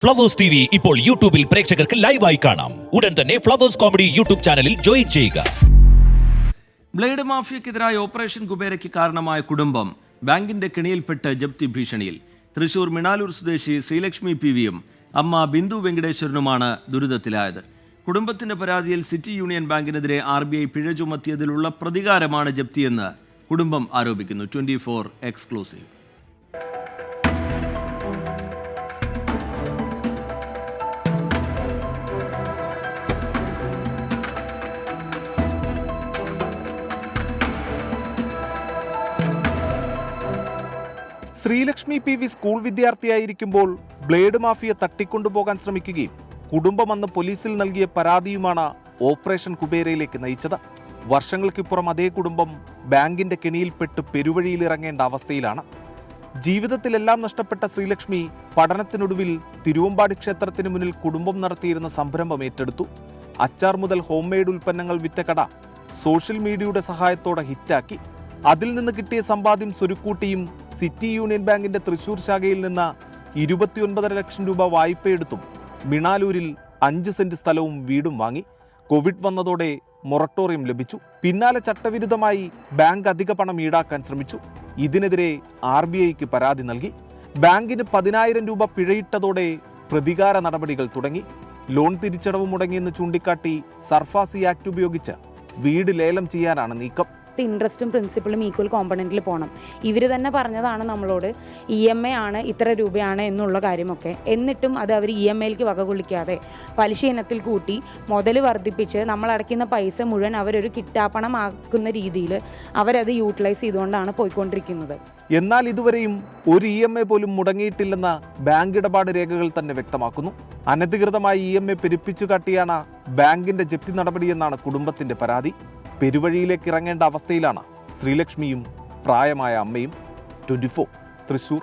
Flowers TV ഇപ്പോൾ യൂട്യൂബിൽ പ്രേക്ഷകർക്ക് ലൈവായി കാണാം. ഉടൻ തന്നെ ഫ്ലവേഴ്സ് കോമഡി യൂട്യൂബ് ചാനലിൽ ജോയിൻ ചെയ്യുക. ബ്ലേഡ് മാഫിയക്കെതിരായ ഓപ്പറേഷൻ കുബേരയ്ക്ക് കാരണമായ കുടുംബം ബാങ്കിന്റെ കെണിയിൽപ്പെട്ട് ജപ്തി ഭീഷണിയിൽ. തൃശൂർ മിണാലൂർ സ്വദേശി ശ്രീലക്ഷ്മി പിവിയും അമ്മ ബിന്ദു വെങ്കടേശ്വരനുമാണ് ദുരിതത്തിലായത്. കുടുംബത്തിന്റെ പരാതിയിൽ സിറ്റി യൂണിയൻ ബാങ്കിനെതിരെ RBI പിഴ ചുമത്തിയതിലുള്ള പ്രതികാരമാണ് ജപ്തിയെന്ന് കുടുംബം ആരോപിക്കുന്നു. 24 എക്സ്ക്ലൂസീവ്. ശ്രീലക്ഷ്മി PV സ്കൂൾ വിദ്യാർത്ഥിയായിരിക്കുമ്പോൾ ബ്ലേഡ് മാഫിയ തട്ടിക്കൊണ്ടുപോകാൻ ശ്രമിക്കുകയും കുടുംബം അന്ന് പോലീസിൽ നൽകിയ പരാതിയുമാണ് ഓപ്പറേഷൻ കുബേരയിലേക്ക് നയിച്ചത്. വർഷങ്ങൾക്കിപ്പുറം അതേ കുടുംബം ബാങ്കിന്റെ കെണിയിൽപ്പെട്ട് പെരുവഴിയിലിറങ്ങേണ്ട അവസ്ഥയിലാണ്. ജീവിതത്തിലെല്ലാം നഷ്ടപ്പെട്ട ശ്രീലക്ഷ്മി പഠനത്തിനൊടുവിൽ തിരുവമ്പാടി ക്ഷേത്രത്തിന് മുന്നിൽ കുടുംബം നടത്തിയിരുന്ന സംരംഭം ഏറ്റെടുത്തു. അച്ചാർ മുതൽ ഹോം മെയ്ഡ് ഉൽപ്പന്നങ്ങൾ വിറ്റ കട സോഷ്യൽ മീഡിയയുടെ സഹായത്തോടെ ഹിറ്റാക്കി. അതിൽ നിന്ന് കിട്ടിയ സമ്പാദ്യം സ്വരുക്കൂട്ടിയും സിറ്റി യൂണിയൻ ബാങ്കിന്റെ തൃശൂർ ശാഖയിൽ നിന്ന് 29.5 ലക്ഷം രൂപ വായ്പയെടുത്തും മിണാലൂരിൽ 5 സെന്റ് സ്ഥലവും വീടും വാങ്ങി. കോവിഡ് വന്നതോടെ മൊറട്ടോറിയം ലഭിച്ചു. പിന്നാലെ ചട്ടവിരുദ്ധമായി ബാങ്ക് അധിക പണം ഈടാക്കാൻ ശ്രമിച്ചു. ഇതിനെതിരെ RBIക്ക് പരാതി നൽകി. ബാങ്കിന് 10,000 രൂപ പിഴയിട്ടതോടെ പ്രതികാര നടപടികൾ തുടങ്ങി. ലോൺ തിരിച്ചടവ് മുടങ്ങിയെന്ന് ചൂണ്ടിക്കാട്ടി സർഫാസി ആക്ട് ഉപയോഗിച്ച് വീട് ലേലം ചെയ്യാനാണ് നീക്കം. ഇൻട്രസ്റ്റും പ്രിൻസിപ്പളും ഈക്വൽ കോമ്പണൻറ്റിൽ പോകണം. ഇവർ തന്നെ പറഞ്ഞതാണ് നമ്മളോട് EMI ആണ് ഇത്ര രൂപയാണ് എന്നുള്ള കാര്യമൊക്കെ. എന്നിട്ടും അത് അവർ EMIക്ക് വകകൊള്ളിക്കാതെ പലിശ ഇനത്തിൽ കൂട്ടി മുതൽ വർദ്ധിപ്പിച്ച് നമ്മൾ അടയ്ക്കുന്ന പൈസ മുഴുവൻ അവരൊരു കിട്ടാപ്പണമാക്കുന്ന രീതിയിൽ അവരത് യൂട്ടിലൈസ് ചെയ്തുകൊണ്ടാണ് പോയിക്കൊണ്ടിരിക്കുന്നത്. എന്നാൽ ഇതുവരെയും ഒരു EMI പോലും മുടങ്ങിയിട്ടില്ലെന്ന ബാങ്ക് ഇടപാട് രേഖകൾ തന്നെ വ്യക്തമാക്കുന്നു. അനധികൃതമായി EMI പെരുപ്പിച്ചു കാട്ടിയാണ് ബാങ്കിന്റെ ജപ്തി നടപടിയെന്നാണ് കുടുംബത്തിന്റെ പരാതി. പെരുവഴിയിലേക്ക് ഇറങ്ങേണ്ട അവസ്ഥയിലാണ് ശ്രീലക്ഷ്മിയും പ്രായമായ അമ്മയും. 24 തൃശൂർ.